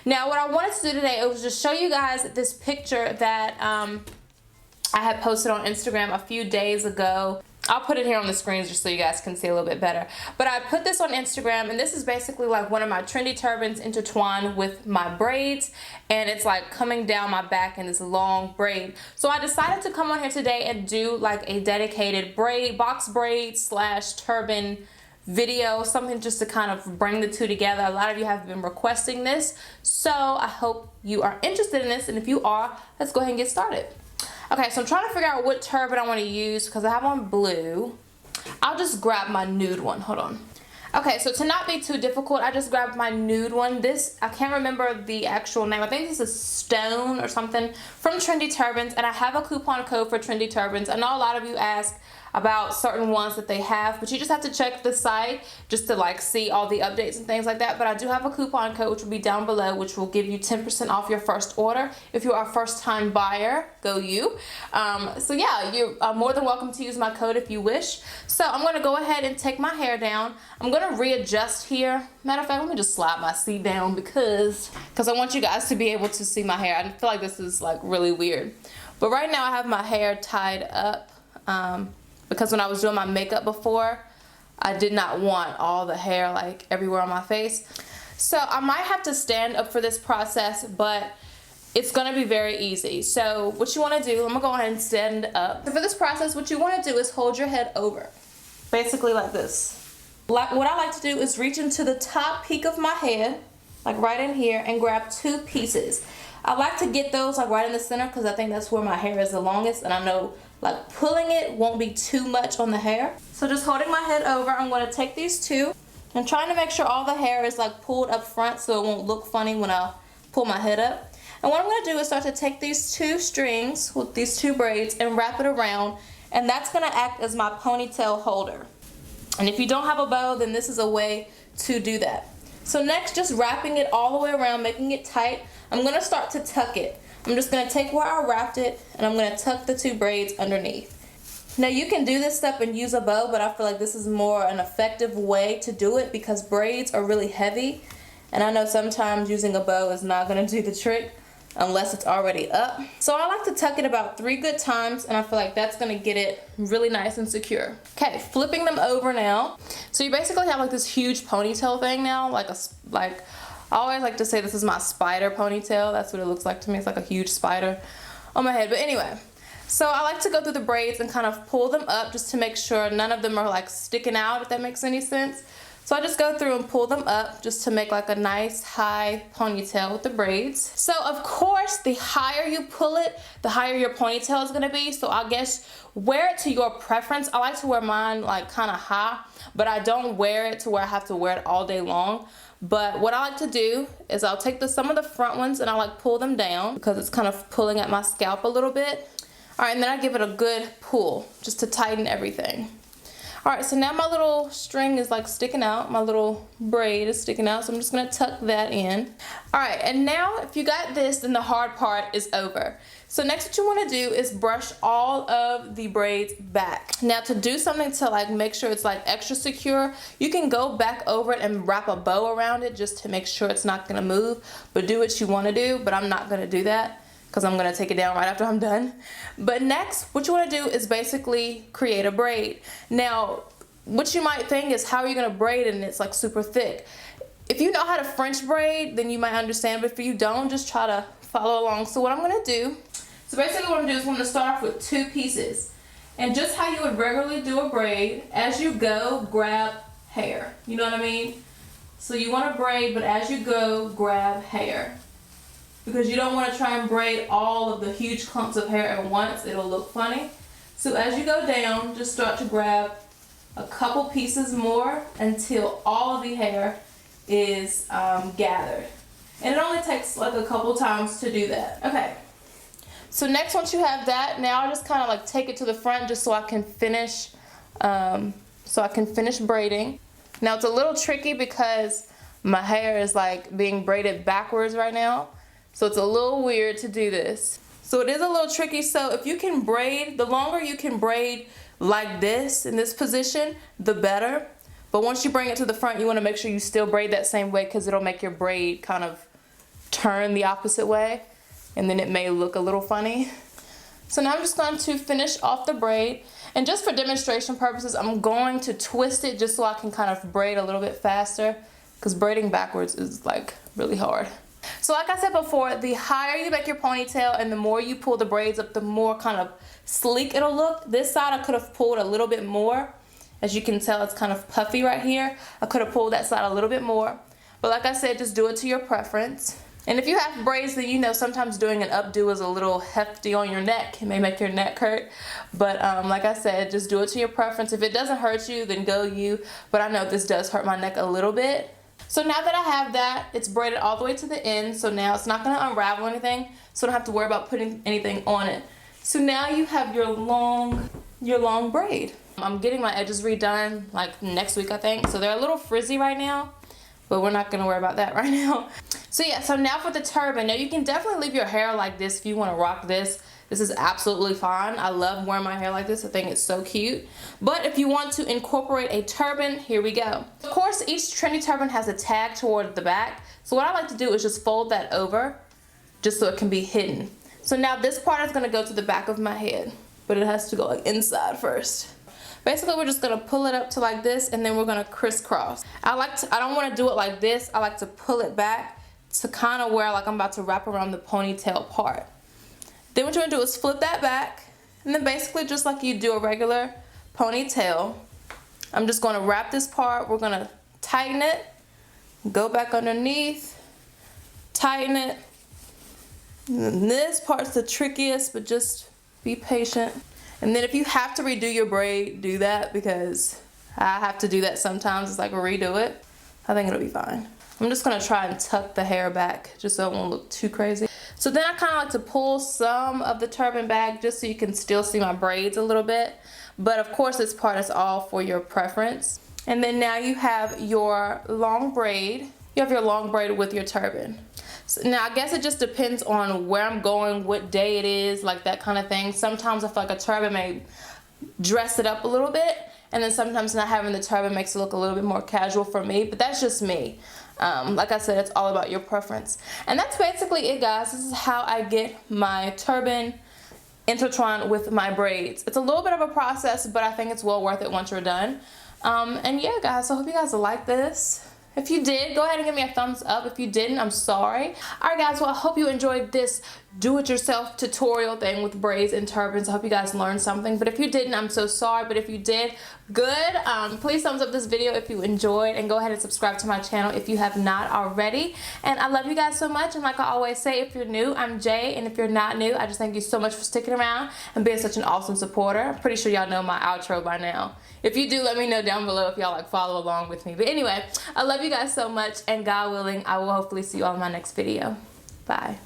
Now what I wanted to do today was just show you guys this picture that I had posted on Instagram a few days ago. I'll put it here on the screens just so you guys can see a little bit better. But I put this on Instagram, and this is basically like one of my trendy turbans intertwined with my braids, and it's like coming down my back in this long braid. So I decided to come on here today and do like a dedicated braid, box braid slash turban video, something just to kind of bring the two together. A lot of you have been requesting this, so I hope you are interested in this, and if you are, let's go ahead and get started. Okay, so I'm trying to figure out what turban I want to use because I have on blue. I'll just grab my nude one. Hold on. Okay, so to not be too difficult, I just grabbed my nude one. This, I can't remember the actual name. I think this is Stone or something from Trendy Turbans, and I have a coupon code for Trendy Turbans. I know a lot of you ask about certain ones that they have, but you just have to check the site just to like see all the updates and things like that. But I do have a coupon code which will be down below, which will give you 10% off your first order. If you are a first time buyer, go you. So yeah, you're more than welcome to use my code if you wish. So I'm gonna go ahead and take my hair down. I'm gonna readjust here. Matter of fact, let me just slide my seat down because I want you guys to be able to see my hair. I feel like this is like really weird. But right now I have my hair tied up. Because when I was doing my makeup before, I did not want all the hair like everywhere on my face. So I might have to stand up for this process, but it's gonna be very easy. So what you wanna do, I'm gonna go ahead and stand up. So for this process, what you wanna do is hold your head over, basically like this. Like what I like to do is reach into the top peak of my head, like right in here, and grab two pieces. I like to get those like right in the center because I think that's where my hair is the longest, and I know like pulling it won't be too much on the hair. So just holding my head over, I'm going to take these two and trying to make sure all the hair is like pulled up front so it won't look funny when I pull my head up. And what I'm going to do is start to take these two strings with these two braids and wrap it around, and that's going to act as my ponytail holder. And if you don't have a bow, then this is a way to do that. So next, just wrapping it all the way around, making it tight, I'm going to start to tuck it. I'm just going to take where I wrapped it and I'm going to tuck the two braids underneath. Now you can do this step and use a bow, but I feel like this is more an effective way to do it because braids are really heavy, and I know sometimes using a bow is not going to do the trick unless it's already up. So I like to tuck it about 3 good times, and I feel like that's going to get it really nice and secure. Okay, flipping them over now. So you basically have like this huge ponytail thing now, I always like to say this is my spider ponytail. That's what it looks like to me. It's like a huge spider on my head. But anyway, so I like to go through the braids and kind of pull them up just to make sure none of them are like sticking out, if that makes any sense. So I just go through and pull them up just to make like a nice high ponytail with the braids. So of course, the higher you pull it, the higher your ponytail is gonna be. So I guess wear it to your preference. I like to wear mine like kind of high, but I don't wear it to where I have to wear it all day long. But what I like to do is I'll take some of the front ones and I like pull them down because it's kind of pulling at my scalp a little bit. All right, and then I give it a good pull just to tighten everything. All right, so now my little string is like sticking out. My little braid is sticking out, so I'm just gonna tuck that in. All right, and now if you got this, then the hard part is over. So next what you wanna do is brush all of the braids back. Now to do something to like make sure it's like extra secure, you can go back over it and wrap a bow around it just to make sure it's not gonna move, but do what you wanna do, but I'm not gonna do that because I'm gonna take it down right after I'm done. But next, what you wanna do is basically create a braid. Now, what you might think is, how are you gonna braid it and it's like super thick? If you know how to French braid, then you might understand, but if you don't, just try to follow along. So what I'm gonna do, so basically what I'm gonna do is I'm gonna start off with 2 pieces. And just how you would regularly do a braid, as you go, grab hair. You know what I mean? So you wanna braid, but as you go, grab hair. Because you don't want to try and braid all of the huge clumps of hair at once. It'll look funny. So as you go down, just start to grab a couple pieces more until all of the hair is gathered. And it only takes like a couple times to do that. Okay. So next, once you have that, now I just kind of like take it to the front just so I can finish braiding. Now it's a little tricky because my hair is like being braided backwards right now. So it's a little weird to do this. So it is a little tricky. So if you can braid, the longer you can braid like this, in this position, the better. But once you bring it to the front, you want to make sure you still braid that same way because it'll make your braid kind of turn the opposite way, and then it may look a little funny. So now I'm just going to finish off the braid, and just for demonstration purposes, I'm going to twist it just so I can kind of braid a little bit faster, because braiding backwards is like really hard. So like I said before, the higher you make your ponytail and the more you pull the braids up, the more kind of sleek it'll look. This side I could have pulled a little bit more. As you can tell, it's kind of puffy right here. I could have pulled that side a little bit more. But like I said, just do it to your preference. And if you have braids, then you know sometimes doing an updo is a little hefty on your neck. It may make your neck hurt. But like I said, just do it to your preference. If it doesn't hurt you, then go you. But I know this does hurt my neck a little bit. So now that I have that, it's braided all the way to the end. So now it's not going to unravel anything. So I don't have to worry about putting anything on it. So now you have your long braid. I'm getting my edges redone like next week, I think. So they're a little frizzy right now, but we're not going to worry about that right now. So yeah, so now for the turban. Now you can definitely leave your hair like this if you want to rock this. This is absolutely fine. I love wearing my hair like this. I think it's so cute. But if you want to incorporate a turban, here we go. Of course, each trendy turban has a tag toward the back. So what I like to do is just fold that over just so it can be hidden. So now this part is going to go to the back of my head, but it has to go like inside first. Basically, we're just going to pull it up to like this, and then we're going to crisscross. I don't want to do it like this. I like to pull it back to kind of where like I'm about to wrap around the ponytail part. Then what you're going to do is flip that back, and then basically just like you do a regular ponytail, I'm just going to wrap this part. We're going to tighten it, go back underneath, tighten it. And this part's the trickiest, but just be patient. And then if you have to redo your braid, do that, because I have to do that sometimes. It's like redo it. I think it'll be fine. I'm just going to try and tuck the hair back just so it won't look too crazy. So then I kind of like to pull some of the turban back just so you can still see my braids a little bit. But of course this part is all for your preference. And then now you have your long braid. You have your long braid with your turban. So now I guess it just depends on where I'm going, what day it is, like that kind of thing. Sometimes I feel like a turban may dress it up a little bit, and then sometimes not having the turban makes it look a little bit more casual for me, but that's just me. Like I said, it's all about your preference. And that's basically it, guys. This is how I get my turban intertwined with my braids. It's a little bit of a process, but I think it's well worth it once you're done. And yeah, guys, so I hope you guys will like this. If you did, go ahead and give me a thumbs up. If you didn't, I'm sorry. Alright guys, well I hope you enjoyed this do-it-yourself tutorial thing with braids and turbans. I hope you guys learned something. But if you didn't, I'm so sorry. But if you did, good. Please thumbs up this video if you enjoyed, and go ahead and subscribe to my channel if you have not already. And I love you guys so much. And like I always say, if you're new, I'm Jay. And if you're not new, I just thank you so much for sticking around and being such an awesome supporter. I'm pretty sure y'all know my outro by now. If you do, let me know down below if y'all like follow along with me. But anyway, I love you guys so much, and God willing, I will hopefully see you all in my next video. Bye.